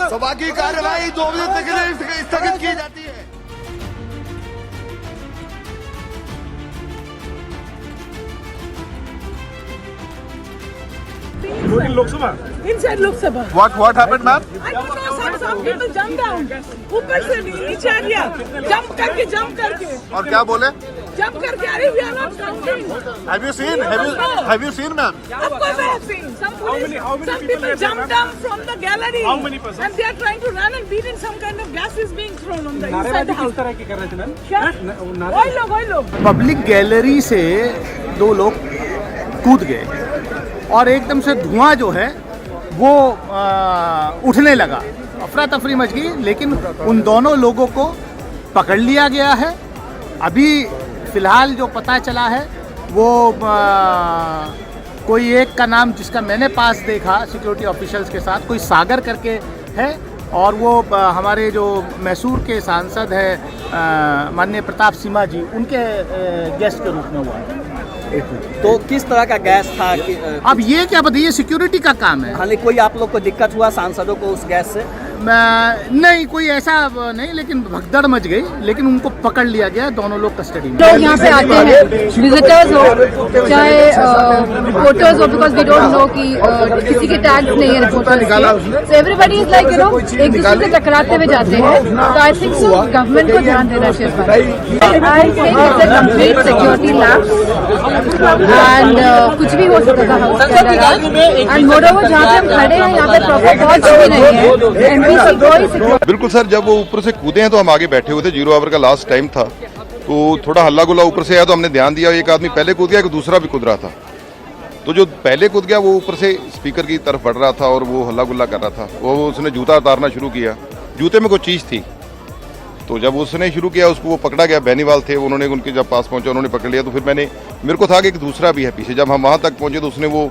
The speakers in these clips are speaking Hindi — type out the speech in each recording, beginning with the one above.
सभा की कार्यवाही 2 बजे तक के लिए स्थगित की जाती है। Inside Lok Sabha. What happened, ma'am? I don't know, some people jump down. ऊपर से नीचे आ गया, jump करके. और क्या बोले? Jump करके, अरे we are not counting. Have you seen, ma'am? Of course I have seen. Some people jump down from the gallery. How many persons? And they are trying to run and beat in some kind of gas is being thrown on the inside the house. किस तरह की कर रहे थे मैम? क्या? वही लोग. पब्लिक गैलरी से 2 लोग कूद गए और एकदम से धुआं जो है वो उठने लगा, अफरा तफरी मच गई, लेकिन उन दोनों लोगों को पकड़ लिया गया है। अभी फ़िलहाल जो पता चला है वो कोई एक का नाम जिसका मैंने पास देखा सिक्योरिटी ऑफिशियल्स के साथ, कोई सागर करके है, और वो हमारे जो मैसूर के सांसद हैं माननीय प्रताप सिम्हा जी, उनके गेस्ट के रूप में हुआ है। तो किस तरह का गैस था अब ये क्या बताइए, सिक्योरिटी का काम है। हालांकि कोई आप लोग को दिक्कत हुआ सांसदों को उस गैस से? नहीं, कोई ऐसा नहीं, लेकिन भगदड़ मच गई, लेकिन उनको पकड़ लिया गया, दोनों लोग कस्टडी में। लोग यहाँ पे आते हैं, विजिटर्स हो चाहे रिपोर्टर्स हो, बिकॉज वी डोंट नो कि किसी के टैग्स नहीं है रिपोर्टर्स के, सो एवरीबॉडी इज लाइक एक दूसरे से टकराते हुए जाते हैं। तो आई थिंक सो गवर्नमेंट को ध्यान देना चाहिए। I think it's a complete security lapse and कुछ भी हो सकता था हाउस के अंदर। एंड मोरओवर जहाँ पे हम खड़े हैं यहाँ पे प्रॉपर वॉच भी नहीं है। बिल्कुल सर, जब वो ऊपर से कूदे हैं तो हम आगे बैठे हुए थे, 0 आवर का लास्ट टाइम था, तो थोड़ा हल्ला गुल्ला ऊपर से आया तो हमने ध्यान दिया, एक आदमी पहले कूद गया, एक दूसरा भी कूद रहा था। तो जो पहले कूद गया वो ऊपर से स्पीकर की तरफ बढ़ रहा था और वो हल्ला गुल्ला कर रहा था, वो उसने जूता उतारना शुरू किया, जूते में कोई चीज़ थी, तो जब उसने शुरू किया उसको वो पकड़ा गया, बेनीवाल थे, उन्होंने उनके जब पास पहुंचा उन्होंने पकड़ लिया। तो फिर मेरे को था कि एक दूसरा भी है पीछे, जब हम वहाँ तक पहुंचे तो उसने वो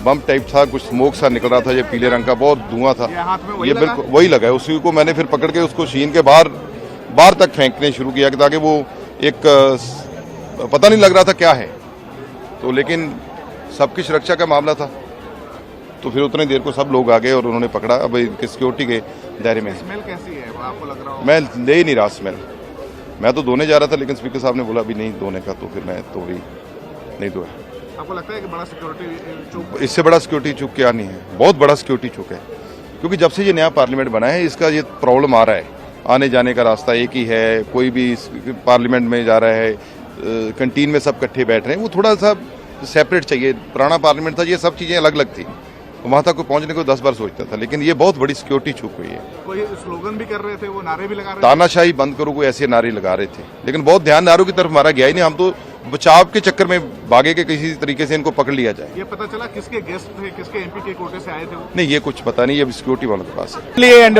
बम टाइप था, कुछ स्मोक सा निकल रहा था, ये पीले रंग का बहुत धुआं था, ये बिल्कुल वही लगा है। उसी को मैंने फिर पकड़ के उसको शीन के बाहर तक फेंकने शुरू किया ताकि वो एक पता नहीं लग रहा था क्या है, तो लेकिन सबकी सुरक्षा का मामला था, तो फिर उतनी देर को सब लोग आ गए और उन्होंने पकड़ा। अब सिक्योरिटी के दायरे में। स्मेल कैसी है वो आपको लग रहा हो? मैं ले ही नहीं रहा स्मेल, मैं तो धोने जा रहा था, लेकिन स्पीकर साहब ने बोला अभी नहीं धोने का, तो फिर मैं तो भी नहीं धोया। आपको लगता है कि बड़ा सिक्योरिटी चूक? इससे बड़ा सिक्योरिटी चूक क्या नहीं है, बहुत बड़ा सिक्योरिटी चूक है, क्योंकि जब से ये नया पार्लियामेंट बना है इसका ये प्रॉब्लम आ रहा है, आने जाने का रास्ता एक ही है, कोई भी पार्लियामेंट में जा रहा है, कैंटीन में सब इकट्ठे बैठ रहे हैं, वो थोड़ा सा सेपरेट चाहिए। पुराना पार्लियामेंट था, ये सब चीज़ें अलग अलग थी, वहाँ तक पहुँचने को 10 बार सोचता था, लेकिन ये बहुत बड़ी सिक्योरिटी चूक हुई है। कोई स्लोगन भी कर रहे थे, वो नारे भी लगा रहे थे, तानाशाही बंद करो, कोई ऐसे नारे लगा रहे थे, लेकिन बहुत ध्यान नारों की तरफ हमारा गया ही नहीं, हम तो बचाव के चक्कर में भागे के किसी तरीके से इनको पकड़ लिया जाए। ये पता चला किसके गेस्ट थे, किसके एमपी के कोटे से आए थे वो? नहीं, ये कुछ पता नहीं, ये सिक्योरिटी वालों के पास है। And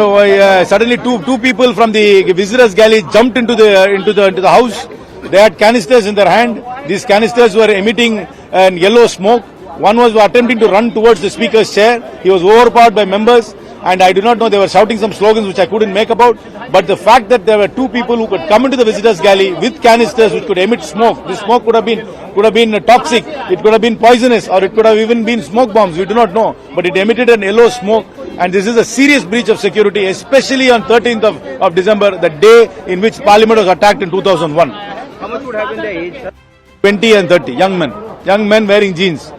suddenly two people from the visitors gallery jumped into the house. They had canisters in their hand. These canisters were emitting yellow smoke. One was attempting to run towards the speaker's chair. He was overpowered by members, and I do not know, they were shouting some slogans which I couldn't make about. But the fact that there were 2 people who could come into the visitors gallery with canisters which could emit smoke, this smoke could have been toxic, it could have been poisonous, or it could have even been smoke bombs, we do not know. But it emitted an yellow smoke, and this is a serious breach of security, especially on 13th of December, the day in which Parliament was attacked in 2001. How much would have been the age? 20 and 30, young men wearing jeans.